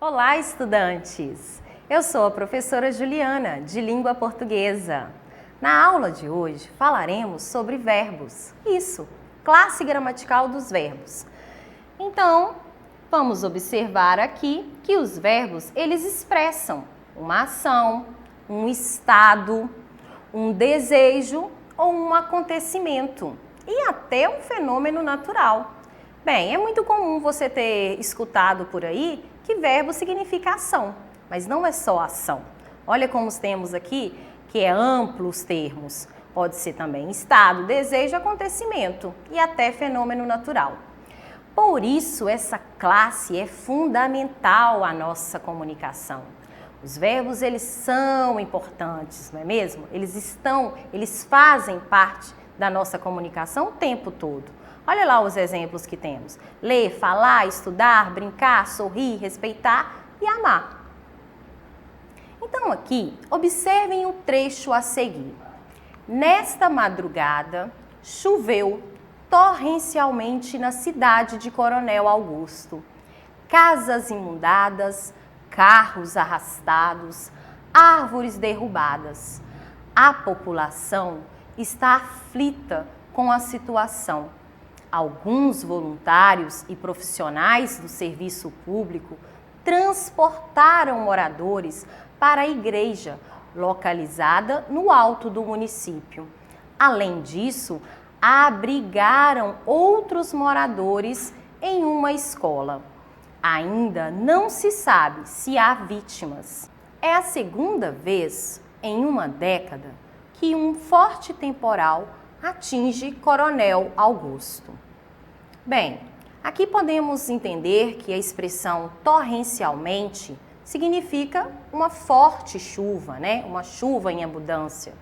Olá, estudantes! Eu sou a professora Juliana, de Língua Portuguesa. Na aula de hoje falaremos sobre verbos. Isso, classe gramatical dos verbos. Então, vamos observar aqui que os verbos, eles expressam uma ação, um estado, um desejo ou um acontecimento e até um fenômeno natural. Bem, é muito comum você ter escutado por aí que verbo significa ação, mas não é só ação. Olha como temos aqui que é amplo os termos. Pode ser também estado, desejo, acontecimento e até fenômeno natural. Por isso, essa classe é fundamental à nossa comunicação. Os verbos, eles são importantes, não é mesmo? Eles fazem parte da nossa comunicação o tempo todo. Olha lá os exemplos que temos. Ler, falar, estudar, brincar, sorrir, respeitar e amar. Então aqui, observem o trecho a seguir. Nesta madrugada, choveu torrencialmente na cidade de Coronel Augusto. Casas inundadas, carros arrastados, árvores derrubadas. A população está aflita com a situação. Alguns voluntários e profissionais do serviço público transportaram moradores para a igreja, localizada no alto do município. Além disso, abrigaram outros moradores em uma escola. Ainda não se sabe se há vítimas. É a segunda vez em uma década que um forte temporal atinge Coronel Augusto. Bem, aqui podemos entender que a expressão torrencialmente significa uma forte chuva, né? Uma chuva em abundância.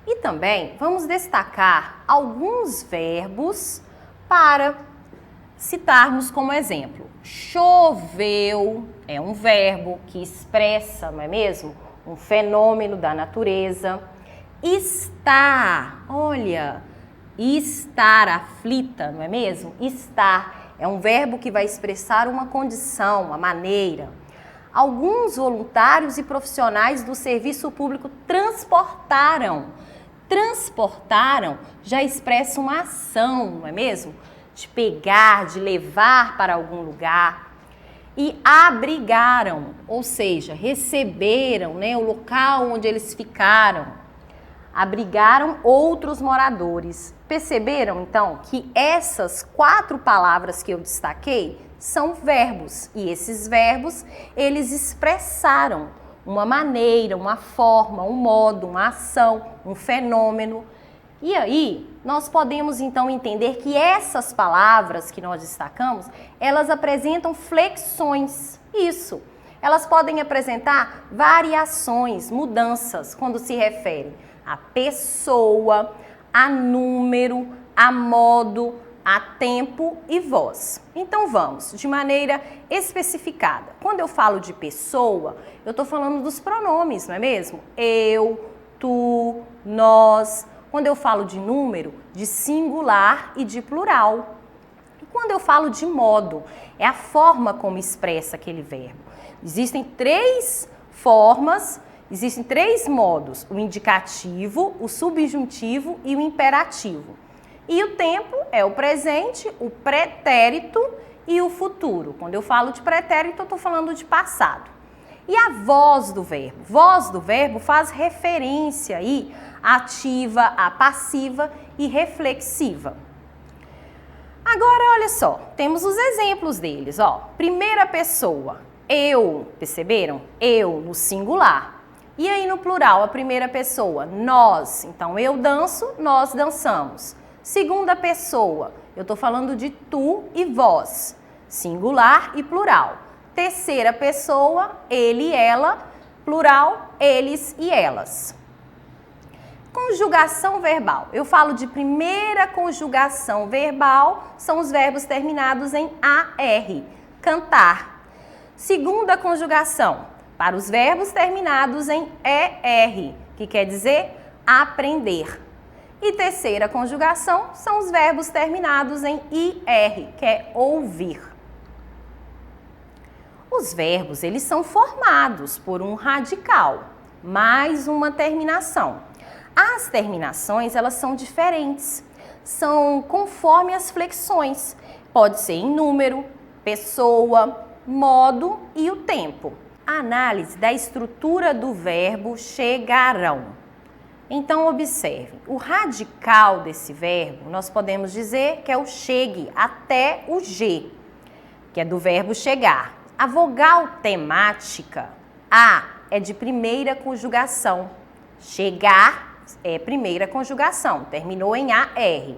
E também vamos destacar alguns verbos para citarmos como exemplo. Choveu é um verbo que expressa, não é mesmo? Um fenômeno da natureza. Estar, olha, estar aflita, não é mesmo? Estar é um verbo que vai expressar uma condição, uma maneira. Alguns voluntários e profissionais do serviço público transportaram. Transportaram já expressa uma ação, não é mesmo? De pegar, de levar para algum lugar. E abrigaram, ou seja, receberam, né, o local onde eles ficaram. Abrigaram outros moradores. Perceberam, então, que essas 4 palavras que eu destaquei são verbos. E esses verbos, eles expressaram uma maneira, uma forma, um modo, uma ação, um fenômeno. E aí, nós podemos, então, entender que essas palavras que nós destacamos, elas apresentam flexões. Isso. Elas podem apresentar variações, mudanças, quando se referem a pessoa, a número, a modo, a tempo e voz. Então vamos, de maneira especificada. Quando eu falo de pessoa, eu estou falando dos pronomes, não é mesmo? Eu, tu, nós. Quando eu falo de número, de singular e de plural. E quando eu falo de modo, é a forma como expressa aquele verbo. Existem 3 formas. Existem 3 modos, o indicativo, o subjuntivo e o imperativo. E o tempo é o presente, o pretérito e o futuro. Quando eu falo de pretérito, eu estou falando de passado. E a voz do verbo? Voz do verbo faz referência aí ativa, a passiva e reflexiva. Agora, olha só, temos os exemplos deles, ó. Primeira pessoa, eu, perceberam? Eu no singular. E aí no plural, a primeira pessoa, nós. Então, eu danço, nós dançamos. Segunda pessoa, eu estou falando de tu e vós. Singular e plural. Terceira pessoa, ele e ela. Plural, eles e elas. Conjugação verbal. Eu falo de primeira conjugação verbal, são os verbos terminados em AR. Cantar. Segunda conjugação. Para os verbos terminados em ER, que quer dizer aprender. E terceira conjugação são os verbos terminados em IR, que é ouvir. Os verbos, eles são formados por um radical, mais uma terminação. As terminações, elas são diferentes, são conforme as flexões. Pode ser em número, pessoa, modo e o tempo. A análise da estrutura do verbo chegarão. Então, observe, o radical desse verbo, nós podemos dizer que é o chegue, até o G, que é do verbo chegar. A vogal temática, A, é de primeira conjugação. Chegar é primeira conjugação, terminou em AR.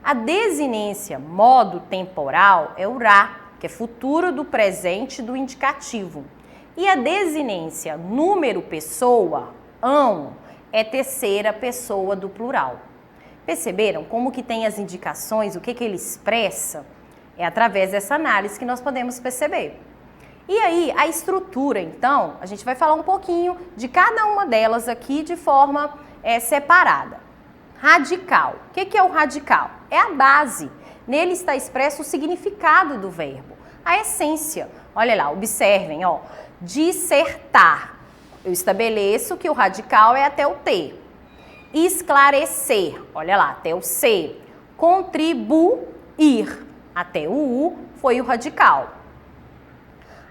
A desinência modo temporal é o RA, que é futuro do presente do indicativo. E a desinência número pessoa, ão, é terceira pessoa do plural. Perceberam como que tem as indicações, o que ele expressa? É através dessa análise que nós podemos perceber. E aí, a estrutura, então, a gente vai falar um pouquinho de cada uma delas aqui de forma separada. Radical. O que é o radical? É a base. Nele está expresso o significado do verbo, a essência. Olha lá, observem, ó. Dissertar. Eu estabeleço que o radical é até o T. Esclarecer. Olha lá, até o C. Contribuir. Até o U foi o radical.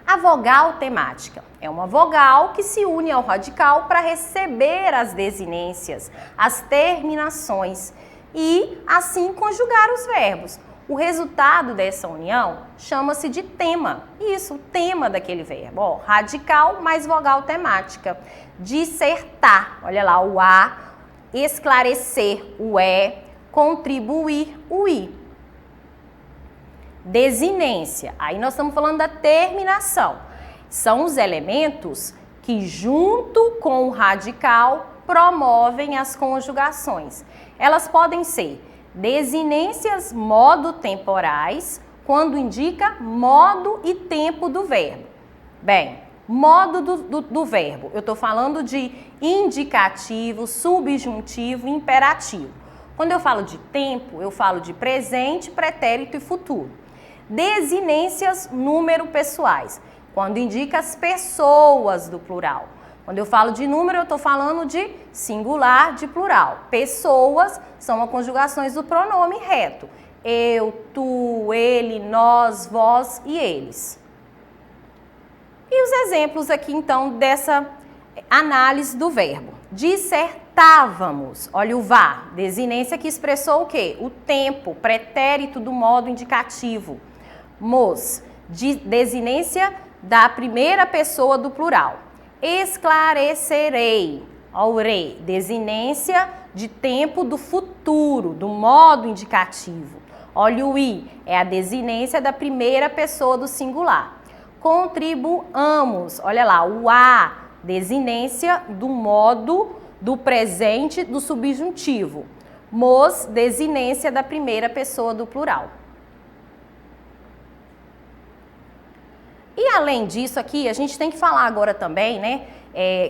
A vogal temática é uma vogal que se une ao radical para receber as desinências, as terminações e assim conjugar os verbos. O resultado dessa união chama-se de tema. Isso, o tema daquele verbo. Ó, radical mais vogal temática. Dissertar, olha lá, o A. Esclarecer, o E. Contribuir, o I. Desinência, aí nós estamos falando da terminação. São os elementos que, junto com o radical, promovem as conjugações. Elas podem ser desinências modo-temporais, quando indica modo e tempo do verbo. Bem, modo do verbo, eu estou falando de indicativo, subjuntivo e imperativo. Quando eu falo de tempo, eu falo de presente, pretérito e futuro. Desinências número pessoais, quando indica as pessoas do plural. Quando eu falo de número, eu estou falando de singular, de plural. Pessoas são as conjugações do pronome reto. Eu, tu, ele, nós, vós e eles. E os exemplos aqui, então, dessa análise do verbo. Dissertávamos, olha o vá, desinência que expressou o quê? O tempo, pretérito do modo indicativo. Mos, desinência da primeira pessoa do plural. Esclarecerei, aurei, desinência de tempo do futuro, do modo indicativo. Olha o i, é a desinência da primeira pessoa do singular. Contribuamos, olha lá, o a, desinência do modo do presente do subjuntivo. Mos, desinência da primeira pessoa do plural. E além disso aqui, a gente tem que falar agora também, né,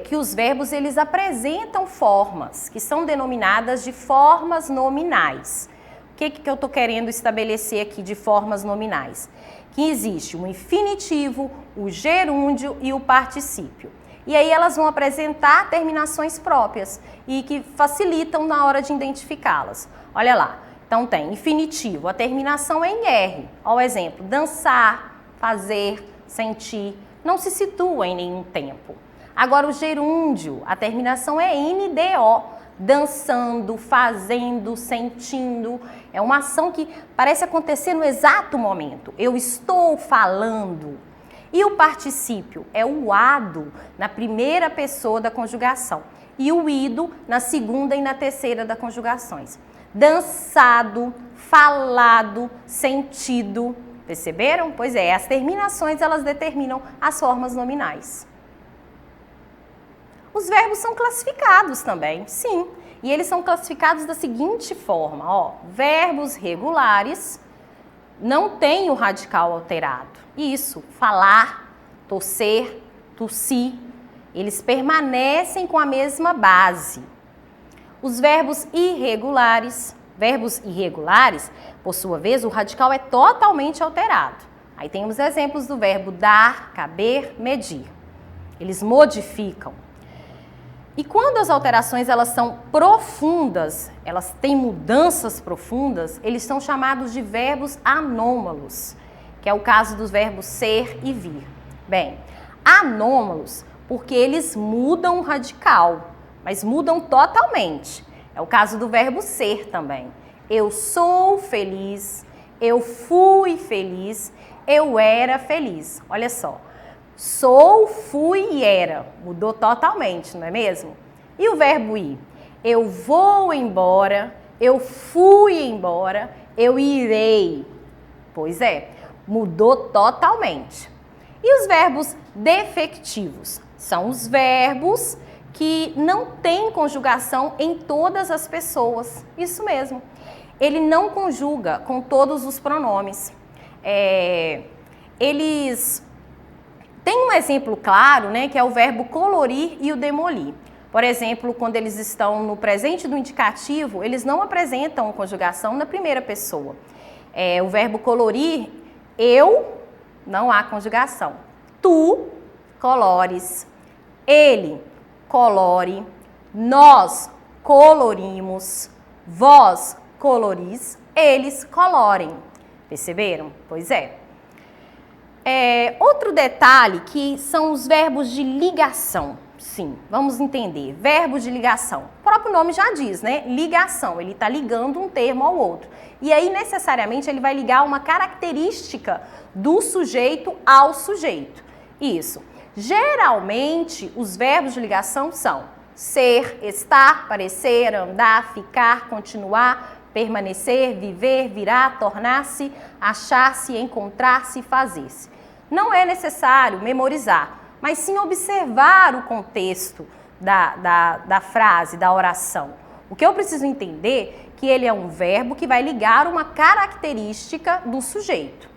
que os verbos eles apresentam formas, que são denominadas de formas nominais. O que eu estou querendo estabelecer aqui de formas nominais? Que existe o infinitivo, o gerúndio e o particípio. E aí elas vão apresentar terminações próprias e que facilitam na hora de identificá-las. Olha lá, então tem infinitivo, a terminação é em R. Olha o exemplo, dançar, fazer, sentir, não se situa em nenhum tempo. Agora o gerúndio, a terminação é NDO, dançando, fazendo, sentindo. É uma ação que parece acontecer no exato momento. Eu estou falando. E o particípio é o ado na primeira pessoa da conjugação e o ido na segunda e na terceira das conjugações. Dançado, falado, sentido. Perceberam? Pois é, as terminações elas determinam as formas nominais. Os verbos são classificados também, sim. E eles são classificados da seguinte forma, ó. Verbos regulares não têm o radical alterado. Isso, falar, torcer, tossir, eles permanecem com a mesma base. Os verbos irregulares, por sua vez, o radical é totalmente alterado. Aí temos exemplos do verbo dar, caber, medir. Eles modificam. E quando as alterações elas são profundas, elas têm mudanças profundas, eles são chamados de verbos anômalos, que é o caso dos verbos ser e vir. Bem, anômalos porque eles mudam radical, mas mudam totalmente. É o caso do verbo ser também. Eu sou feliz, eu fui feliz, eu era feliz. Olha só. Sou, fui e era. Mudou totalmente, não é mesmo? E o verbo ir? Eu vou embora, eu fui embora, eu irei. Pois é, mudou totalmente. E os verbos defectivos? São os verbos que não têm conjugação em todas as pessoas. Isso mesmo. Ele não conjuga com todos os pronomes. Eles... Tem um exemplo claro, né, que é o verbo colorir e o demolir. Por exemplo, quando eles estão no presente do indicativo, eles não apresentam conjugação na primeira pessoa. O verbo colorir, eu, não há conjugação. Tu, colores. Ele, colore. Nós, colorimos. Vós, coloris. Eles, colorem. Perceberam? Pois é. Outro detalhe que são os verbos de ligação. Sim, vamos entender. Verbos de ligação. O próprio nome já diz, né? Ligação. Ele está ligando um termo ao outro. E aí, necessariamente, ele vai ligar uma característica do sujeito ao sujeito. Isso. Geralmente, os verbos de ligação são ser, estar, parecer, andar, ficar, continuar, permanecer, viver, virar, tornar-se, achar-se, encontrar-se, fazer-se. Não é necessário memorizar, mas sim observar o contexto da frase, da oração. O que eu preciso entender é que ele é um verbo que vai ligar uma característica do sujeito.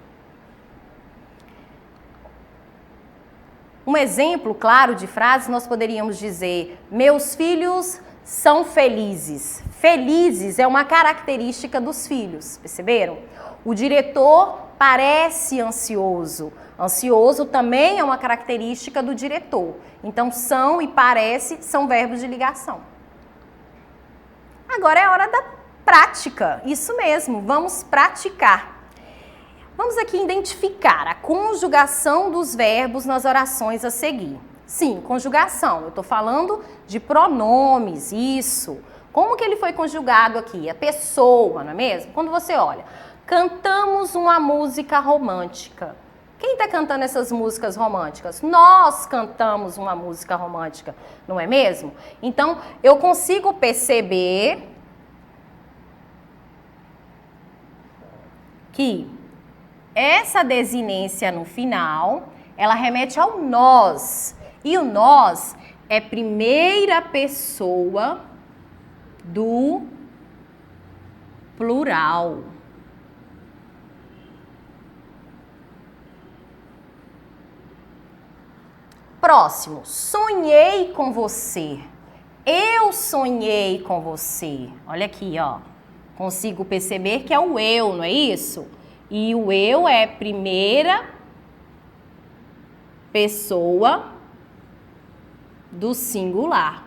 Um exemplo claro de frase, nós poderíamos dizer: meus filhos são felizes. Felizes é uma característica dos filhos, perceberam? O diretor parece ansioso. Ansioso também é uma característica do diretor. Então, são e parece são verbos de ligação. Agora é hora da prática. Isso mesmo, vamos praticar. Vamos aqui identificar a conjugação dos verbos nas orações a seguir. Sim, conjugação. Eu estou falando de pronomes, isso. Como que ele foi conjugado aqui? A pessoa, não é mesmo? Quando você olha, cantamos uma música romântica. Quem está cantando essas músicas românticas? Nós cantamos uma música romântica, não é mesmo? Então, eu consigo perceber que essa desinência no final, ela remete ao nós. E o nós é primeira pessoa do plural. Próximo, sonhei com você. Eu sonhei com você. Olha aqui, ó. Consigo perceber que é o eu, não é isso? E o eu é primeira pessoa do singular.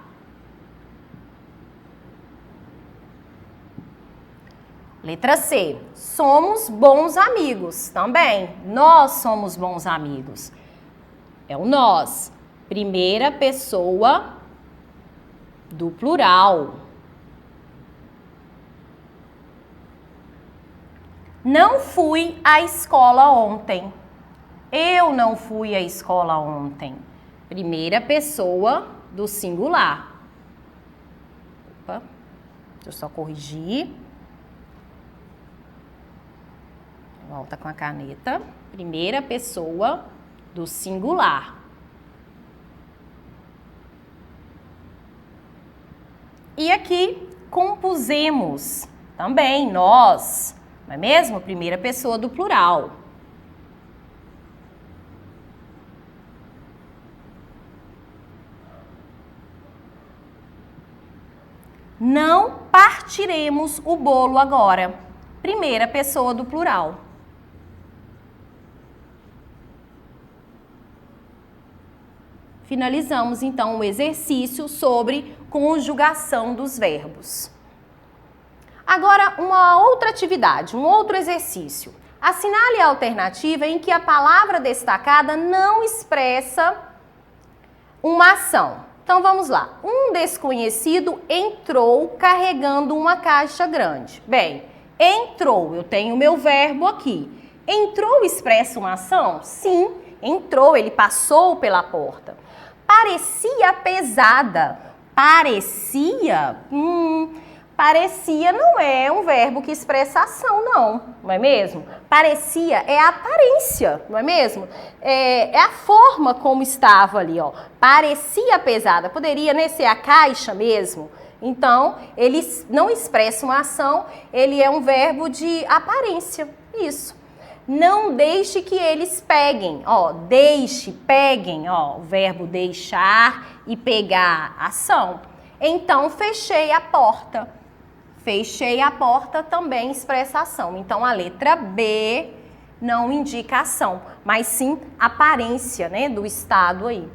Letra C. Somos bons amigos também. Nós somos bons amigos. É o nós. Primeira pessoa do plural. Não fui à escola ontem. Eu não fui à escola ontem. Primeira pessoa do singular. Opa, deixa eu só corrigir. Volta com a caneta. Primeira pessoa do singular. E aqui compusemos também nós, não é mesmo? Primeira pessoa do plural. Não partiremos o bolo agora. Primeira pessoa do plural. Finalizamos, então, o exercício sobre conjugação dos verbos. Agora, uma outra atividade, um outro exercício. Assinale a alternativa em que a palavra destacada não expressa uma ação. Então, vamos lá. Um desconhecido entrou carregando uma caixa grande. Bem, entrou, eu tenho o meu verbo aqui. Entrou expressa uma ação? Sim, entrou, ele passou pela porta. Parecia pesada. Parecia? Parecia não é um verbo que expressa ação, não é mesmo? Parecia é a aparência, não é mesmo? É a forma como estava ali, ó. Parecia pesada. Poderia, né, ser a caixa mesmo? Então, ele não expressa uma ação, ele é um verbo de aparência. Isso. Não deixe que eles peguem, ó, deixe, peguem, ó, o verbo deixar e pegar, ação. Então, fechei a porta. Fechei a porta também expressa ação. Então, a letra B não indica ação, mas sim aparência, né, do estado aí.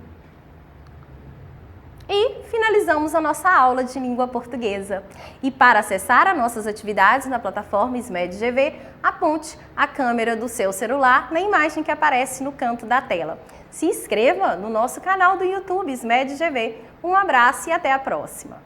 E finalizamos a nossa aula de língua portuguesa. E para acessar as nossas atividades na plataforma SMED GV, aponte a câmera do seu celular na imagem que aparece no canto da tela. Se inscreva no nosso canal do YouTube SMED GV. Um abraço e até a próxima!